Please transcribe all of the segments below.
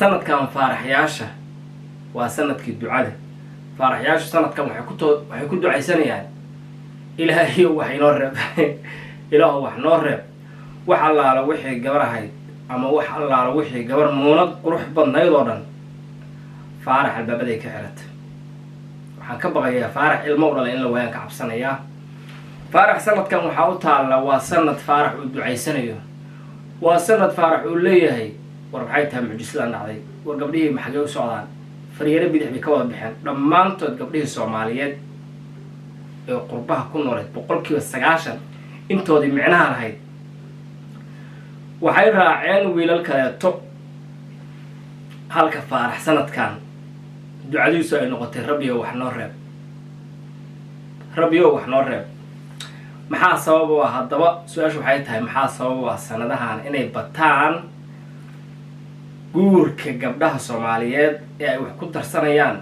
sanadkan faaraxyaasha waa sanadkii ducada. faaraxyaasha sanadkan waxay ku ducaysanayaan ilaahay wax inoo reeb ilaahu wax noo reeb wax allaala wixii gabar ahayd ama wax allaala wixii gabar muunad qurux badnayd oo dhan faarax albaabaday ka xirata. waxaan ka baqayaa faarax ilmo u dhalay in la waayaan ka cabsanayaa. faarax sanadkan waxaa u taalla waa sanad faarax uu ducaysanayo, waa sanad faarax uu leeyahay war maxay tahay mucjisadan dhacday, war gabdhihii maxagee u socdaan, faryeero bidix bay ka wada baxeen. dhammaantood gabdhihii Soomaaliyeed ee qurbaha ku nooleed 90% intoodii micnaha lahayd waxay raaceen wiilal kaleeto, halka faarax sanadkan ducadiisu ay noqotay rabbiyo wax noo reeb, rabbiyo wax noo reeb. maxaa sabab u ah haddaba? su-aashu waxay tahay maxaa sabab u ah sanadahan inay bataan guurka gabdhaha Soomaaliyeed ee ay wax ku darsanayaan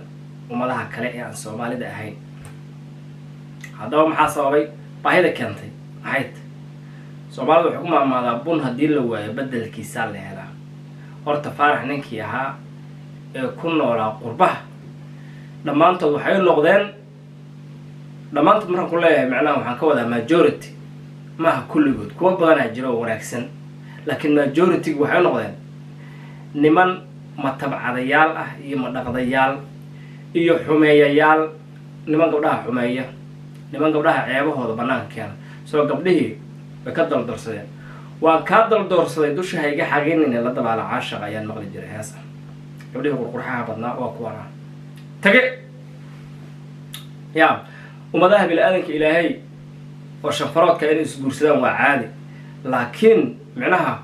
ummadaha kale ee aan Soomaalida ahayn? haddaba maxaa sababay? baahida keentay maxay tahay? Soomaalida waxay ku maamaadaa bun haddii la waayo bedelkiisaa la helaa. horta faarax ninkii ahaa ee ku noolaa qurbaha dhammaantood waxay noqdeen, dhammaantood markaan ku leeyahay macnaha waxaan ka wadaa majority maaha kulligood, kuwa badanaa jira oo wanaagsan, laakiin majority-gu waxay noqdeen niman matabcadayaal ah iyo madhaqdayaal iyo xumeeyayaal, niman gabdhaha xumeeya, niman gabdhaha ceebahooda banaanka keena. soo gabdhihii way ka daldorsadeen. waan kaa daldoorsaday dusha hayga xageynina la dabaala caashaqa ayaan maqli jiray heesa. gabdhihii qurqurxaha badnaa waa kuwana tage yaa ummadaha bini-aadanka ilaahay oo shanfaroodka inay isguursadaan waa caadi, laakiin micnaha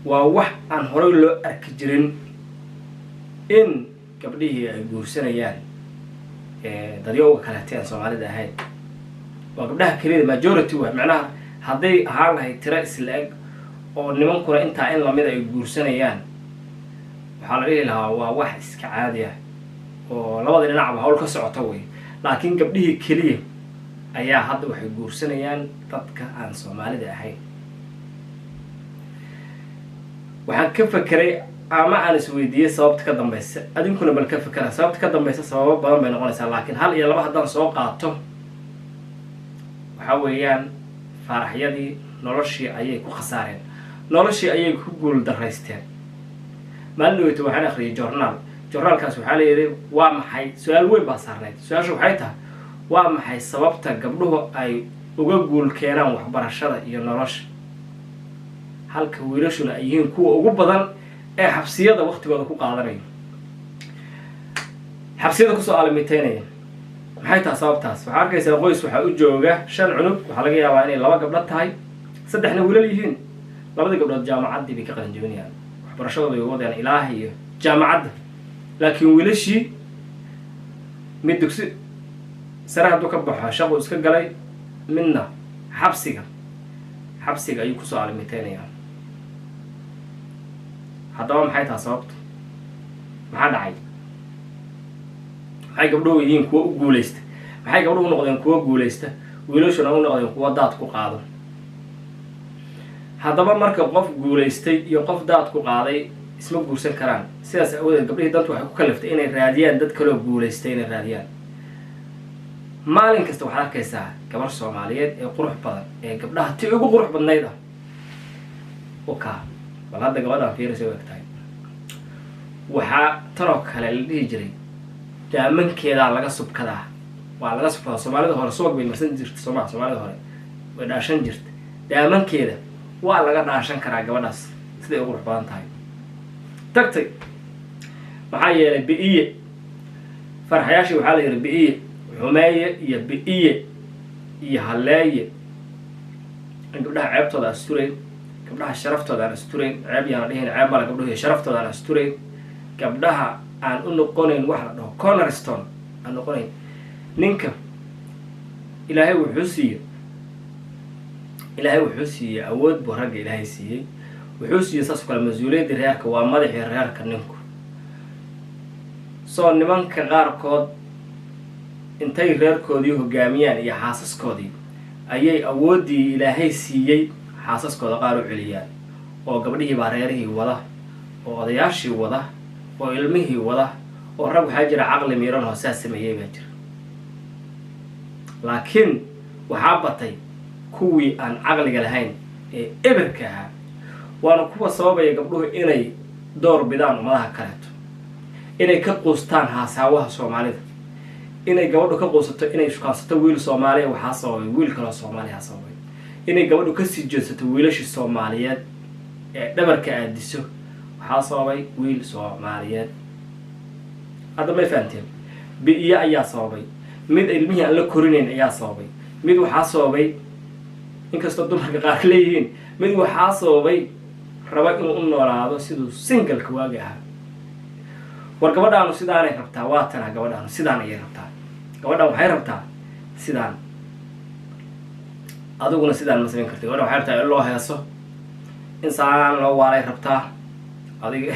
waa wax aan horay loo arki jirin in gabdhihii ay guursanayaan dadyowga kaleeta aan Soomaalida ahayn. waa gabdhaha keliyada majority waa micnaha hadday ahaan lahayd tiro isla eg oo nimankuna intaa in lamid ay guursanayaan waxaa la dhihi lahaa waa wax iska caadi ah oo labada dhinacba hawl ka socota wey. laakiin gabdhihii keliya ayaa hadda waxay guursanayaan dadka aan Soomaalida ahayn. waxaan ka fekeray ama aan isweydiiyey sababta ka dambaysa, adinkuna bal ka fekera sababta ka dambaysa. sababo badan bay noqonaysaa, laakiin hal iyo laba haddaan soo qaato waxaa weeyaan faaraxyadii noloshii ayay ku khasaareen, noloshii ayay ku guul daraysteen. maalin dhaweyta waxaan akhriyay joornaalkaas waxaa layidhi waa maxay, su-aal weyn baa saarnayd. su-aasha waxay tahay waa maxay sababta gabdhuhu ay uga guul keenaan waxbarashada iyo nolosha, halka wiilashuna ay yihiin kuwa ugu badan ee xabsiyada waqtigooda ku qaadanayo, xabsiyada kusoo aalamiiteynaya. maxay tahay sababtaas? waxaa arkaysaa qoys waxaa u jooga 5 cunug, waxaa laga yaabaa inay 2 gabdho tahay, 3na wiilal yihiin. 2 gabdhood jaamacaddii bay ka qalin jebinayaan, waxbarashadooda way wadayaan ilaaha iyo jaamacadda, laakiin wiilashii mid dugsi sare hadduu ka baxo shaqo iska galay, midna xabsiga ayuu kusoo aalamiiteynayaan. haddaba maxay tahay sababtu? maxaa dhacay? maxay gabdhuhu yihiin kuwa u guulaysta? maxay gabdhuhu noqdeen kuwa guulaysta, wiilashuna u noqdeen kuwa daad ku qaado? haddaba marka qof guulaystay iyo qof daad ku qaaday isma guursan karaan. sidaas awoodeed gabdhihii dantu waxay ku kaliftay inay raadiyaan dad kaloo guulaystay inay raadiyaan. maalin kasta waxaad arkaysaa gabar Soomaaliyeed ee qurux badan ee gabdhaha tii ugu qurux badnayd ah u kaa bal hadda gabadhaan fiiraysa u eg tahay. waxaa tanoo kale la dhihi jiray daamankeedaa laga subkadaa, waa laga subkadaa. Soomaalida hore subag bay marsan jirta, Soomaalida hore way dhaashan jirta, daamankeeda waa laga dhaashan karaa gabadhaas siday ugu qurux badan tahay. tagtay maxaa yeelay bi'iye farxayaashii waxaa la yidhi bi'iye xumeeye iyo bi'iye iyo halleeye in gabdhaha ceebtooda asturayn, gabdhaha sharaftooda aan asturayn. ceeb yaana dhihin, ceeb mala gabdhuhu iyo sharaftooda aan asturayn. gabdhaha aan u noqonayn wax la dhaho cornerstone aan noqonayn. ninka ilaahay wuxuu siiyey awood buu ragga ilaahay siiyey, wuxuu siiyey saas kale mas-uuliyadda reerka waa madaxii reerka ninku. soo nimanka qaarkood intay reerkoodii hogaamiyaan iyo xaasaskoodii ayay awooddii ilaahay siiyey xaasaskooda qaar u celiyaan, oo gabdhihii baa reerihii wada oo odayaashii wada oo ilmihii wada oo rag waxaa jira caqli miiran oo saas sameeyay baa jira laakiin waxaa batay kuwii aan caqliga lahayn ee eberka ahaa waana kuwa sababaya gabdhuhu inay door bidaan ummadaha kaleeto inay ka quustaan haasaawaha Soomaalida inay gabadhu ka quusato inay shukaansato wiil Soomaaliya waxaa sababay wiil kale Soomaaliya sababay inay gabadhu ka sii jeesato wiilasha Soomaaliyeed ee dhabarka aadiso waxaa sababay wiil Soomaaliyeed hadda ma fahanteen biiya ayaa sababay mid ilmihii aan la korinayn ayaa sababay mid waxaa sababay inkastoo dumarka qaar leeyihiin mid waxaa sababay raba inuu u noolaado siduu single-ka waagi ahaa war gabadhaanu sidaanay rabtaa waa tana gabadhaanu sidaan ayay rabtaa gabadhaan waxay rabtaa sidaan adiguna sidaan ma samayn kartid gabadhaan waxay rabtaa in loo heeso insaan loo waalay rabtaa adiga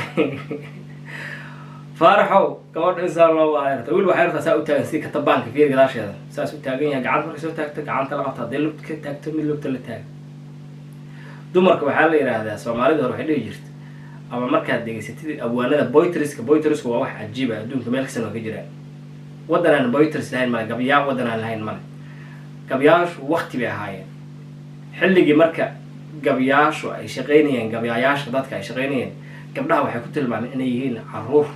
faaraxow gabadha insaan loo waalay rabtaa wiil waxay rabtaa saa u taagan si katabaanka fiir gadaasheeda saas u taagan yahay gacanta markay soo taagto gacanta la qabta haddii lugta ka taagto mid lugta la taaga dumarka waxaa la yidhaahdaa Soomaalida hore waxay dhihi jirtay ama markaad degeysatid abwaanada boytriska waa wax cajiib ah adduunka meel kasta oo ka jira wadanaan boytris lahayn ma gabyaa wadanaan lahayn ma gabyaashu waqti bay ahaayeen xilligii marka gabyaashu ay shaqeynayeen gabyayaasha dadka ay shaqeynayeen gabdhaha waxay ku tilmaameen inay yihiin caruur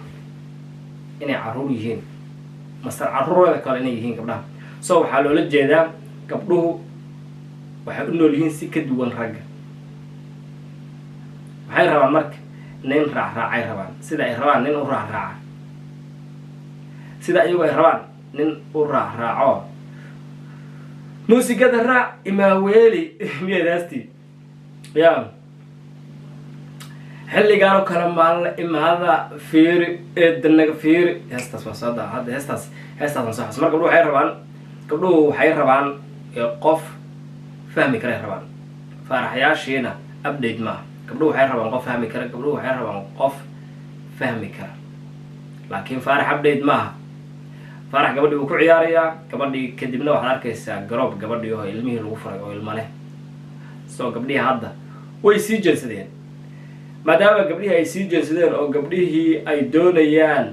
yihiin masar caruurada kale inay yihiin gabdhaha soo waxaa loola jeedaa gabdhuhu waxay u nool yihiin si ka duwan ragga waxay rabaan marka nin raacay rabaan sida ay rabaan nin u raaca sida ayagu ay rabaan nin u raaco muusikada raac imaaweeli miyadaasti yaa xilligaan oo kale maalin imaada fiiri eedanaga fiiri heestaas waa soo daa hadda heestaas aan soo xas marka gabdhuhu waxay rabaan qof fahmi kara rabaan faaraxyaashiina update ma gabdhuhu waxay rabaan qof fahmi kara gabdhuhu waxay rabaan qof fahmi kara laakiin faarax update ma faarax gabadhii uu ku ciyaarayaa gabadhii kadibna waxaad arkaysaa garoob gabadhii oo ilmihii lagu furay oo ilmo leh soo gabdhii hadda way sii jeensadeen maadaama gabdhihii ay sii jeensadeen oo gabdhihii ay doonayaan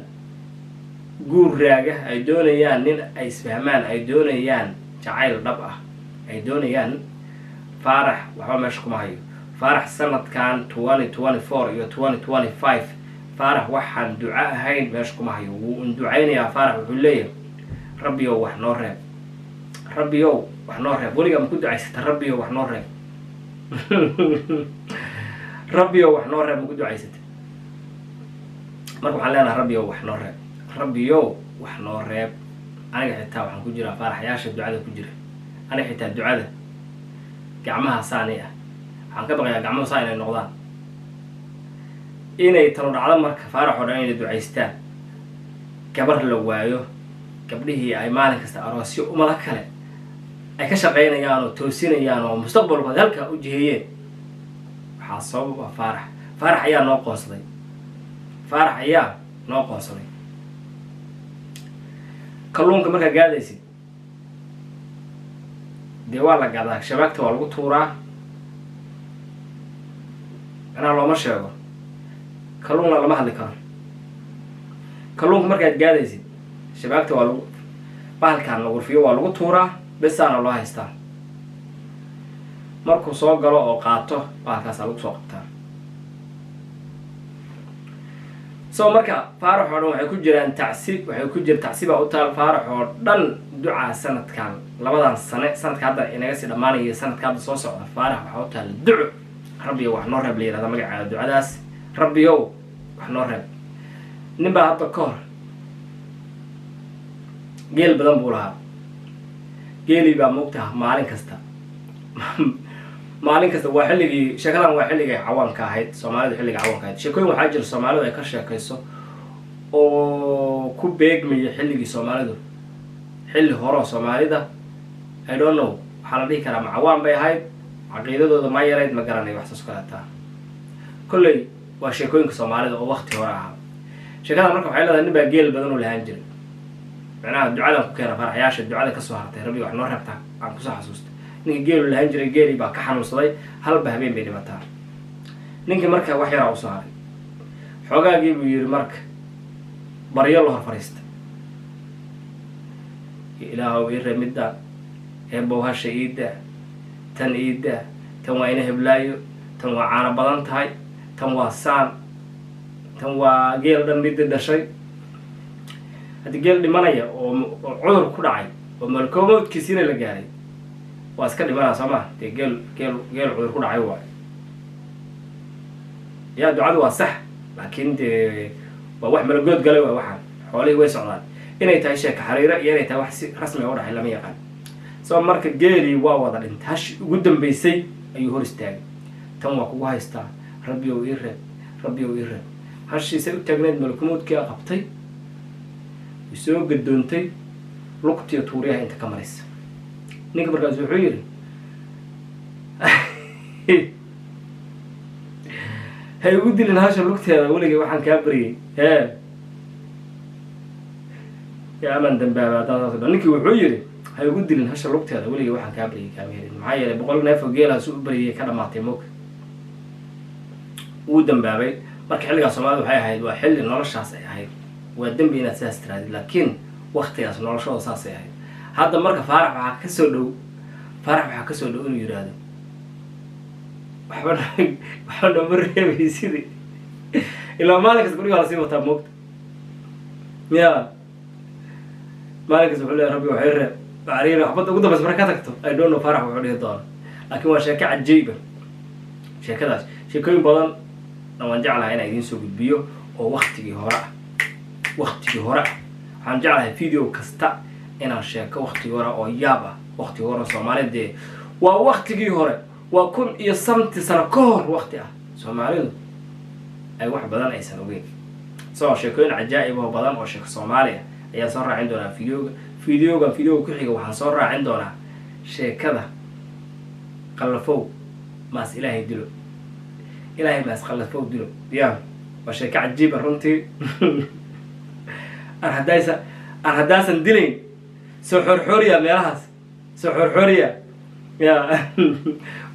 guur raaga ay doonayaan nin ay isfahmaan ay doonayaan jacayl dhab ah ay doonayaan faarax waxba meesha kuma hayo faarax sanadkan 2024 iyo 2025 faarax waxaan duco ahayn meesha kuma hayo wuu ducaynayaa faarax wuxuu leeyahay rabbiyow wax noo reeb weligaa ma ku ducaysata rabbiyow wax noo reeb rabbiyow wax noo reeb ma ku ducaysata marka waxaan leenahay rabbiyow wax noo reeb aniga xitaa waxaan ku jiraa faaraxyaasha ducada ku jira aniga xitaa ducada gacmaha saani ah waxaan ka baqayaa gacmaha saa inay noqdaan inay talo dhacdo marka faarax oo dhan inay ducaystaan gabar la waayo gabdhihii ay maalin kasta aroosyo umada kale ay ka shaqaynayaan oo toosinayaan oo mustaqbalkooda halkaa u jiheeyeen waxaa sabab ah faarax ayaa noo qoonsaday kalluunka markaa gaadaysid dee waa la gadaa shabaagta waa lagu tuuraa anaa looma sheego kalluunna lama hadli karo kalluunka markaad gaadaysid shabaagta waa lagu bahalkaan la gurfiyo waa lagu tuuraa besaana loo haystaa markuu soo galo oo qaato bahalkaasaa lagu soo qabtaa soo marka faarax oo dhan waxay ku jiraan tacsiibaa u taal faarax oo dhan ducaa sanadkan labadan sanadka hadda inaga sii dhammaanaya sanadka hadda soo socda faarax waxaa u taal duco rabbiyow wax noo reeb la yihahda magacaada ducadaas rabbiyow wax noo reeb nin baa hadda ka hor geel badan buu lahaa geelii baa moogtaha maalin kasta waa xilligii sheekadan waa xilligay cawaanka ahayd Soomaalidu xilliga cawaanka ahayd sheekooyin waxaa jira Soomaalidu ay ka sheekayso oo ku beegmaya xilligii Soomaalidu xilli hore Soomaalida I don't know waxaa la dhihi karaa macawaan bay ahayd caqiidadooda ma yarayd ma garanay wax soo kalataa kulley waa sheekooyinka Soomaalida oo waqti hore ahaa sheekadan marka waxay leedahay nin baa geel badan u lahaan jiray macnaha ducada ku keena faraxyaasha ducada ka soo hartay rabbi wax noo reebta aan ku soo xasuusto ninka geel lahaan jiray geeli baa ka xanuunsaday halba habeen bay dhimataa ninka marka wax yar u soo haray xogaagii buu yiri marka baryo la hor fariista ilaahow ii remidda eebow hasha iida tan iida tan waa ina heblaayo tan waa caano badan tahay tan waa saan tan waa geel dhan midda dhashay haddii geel dhimanaya oo cudur ku dhacay oo malkoomowdkiisiina la gaaray waa iska dhimanaa soo maa dee geel cudur ku dhacay waayo yaa ducadu waa sax laakiin dee waa wax malagood galay waa waxaan xoolihii way socdaan inay tahay sheeka xariira iyo inay tahay wax si rasmi u dhaxay lama yaqaan soo marka geelii waa wada dhintay hashi ugu dambeysay ayuu hor istaagay tan waa kugu haystaa rabbi ow ii reeb hashiisay u taagneed malkumoodkia qabtay way soo gadoontay lugtiyo tuuriyaha inta ka maraysa ninka markaas wuxuu yidhi hay ugu dilin hasha lugteeda weligay waxaan kaa baryay yaa amaan dambaaba haddaan saas dhan ninkii wuxuu yidhi hay ugu dilin hasha lugteeda weligay waxaan kaa baryay kaama helin maxaa yeelay 100 neef oo geelaha su u baryay ka dhamaatay moog wuu dambaabay marka xilligaas Soomaalidu waxay ahayd waa xilli noloshaas ay ahayd waa dambi inaad sidaas tiraahdo laakiin waqtigaas noloshooda saas ay ahayd hadda marka faarax waxaa ka soo dhow inuu yiraahdo waxba ma reebay sidii ilaa maalinkaas guriga la sii wataa moogta yaa maalinkaas wuxuu leeyahay rabbi waxay reeb bacariina waxbad ugu dambaysa marka ka tagto I don't know faarax wuxuu dhihi doona laakiin waa sheeko cajiiba sheekadaas sheekooyin badan waan jeclahay inaan idiin soo gudbiyo oo waqtigii hore waxaan jeclahay video kasta inaan sheeko waqtigii hore oo yaab ah waqtigii hore Soomaaliyeed waa waqtigii hore waa 1000 sano ka hor waqti ah Soomaalidu ay wax badan aysan ogeyn soo sheekooyin cajaa'ib oo badan oo sheeko Soomaaliya ayaa soo raacin doona videoga ku xiga waxaan soo raacin doonaa sheekada qallafow maas ilaahay dilo ilaahay maas qallafow dilo yaa waa sheeko cajiib ah runtii aan haddaasan dilayn soo xorxoriya meelahaas soo xorxoriya yaa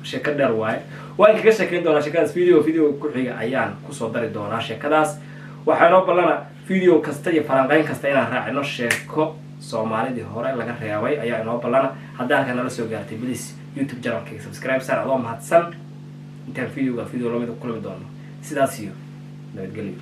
sheeko dheer waaye waan kaga sheekayn doonaa sheekadaas video ku xiga ayaan kusoo dari doonaa sheekadaas waxaa inoo ballana video kasta iyo falanqayn kasta inaan raacino sheeko Soomaalidii hore laga reebay ayaa inoo ballana haddii halkan nala soo gaartay please YouTube channelkayga subscribe saar adoo mahadsan intaan video lamida kulmi doono sidaas iyo nabadgelyo